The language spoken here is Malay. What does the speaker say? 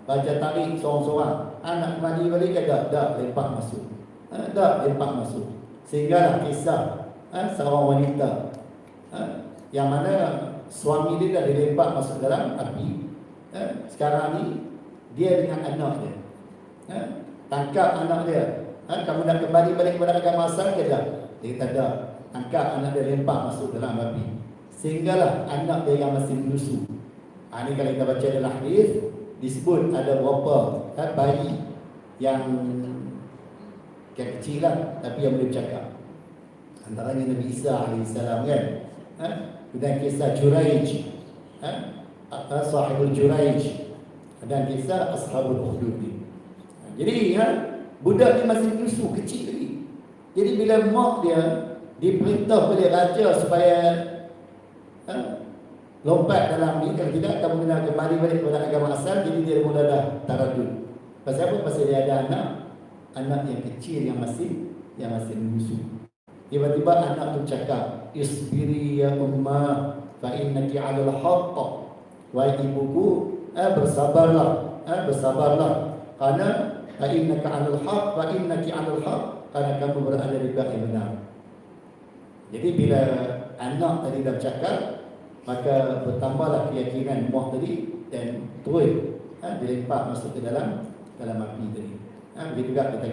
baca tarik seorang-seorang, anak mandi balik ke dak lempak masuk. Dak lempak masuk. Sehinggalah kisah seorang wanita yang mana suami dia dah dilempak masuk dalam api. Sekarang ni dia dengan anak dia. Tangkap anak dia. Kamu nak kembali balik kepada agama asal ke tak? Dia kata tak. Tangkap anak dia, lempak masuk dalam api. Sehinggalah anak dia yang masih menyusu. Ini kalau kita baca dalam hadis, disebut ada berapa bayi yang kecil lah, tapi yang boleh bercakap. Antaranya Nabi Isa AS kan. Dan kisah Juraij, Sahibul Juraij, dan kisah Ashabul Ukhdud. Jadi budak ni masih menyusu, kecil lagi. Jadi bila mak dia diperintah oleh raja supaya lompat dalam ni, kalau tidak kamu kena kembali balik kepada agama asal. Jadi dia mula dah taradud. Pasal apa? Pasal dia ada anak yang kecil yang masih menyusu. Tiba-tiba anak tu cakap, "Isbiri ya ummah fa innaki 'alal haqq." Wahai ibuku, bersabarlah, bersabarlah, karena fa innaka 'alal haqq, fa innaki 'alal haqq, karena kamu berada di pihak yang benar. Jadi bila anak tadi dah cakap, maka bertambahlah keyakinan mak tadi dan terus dilempak masuk ke dalam api tadi. Begitu juga kita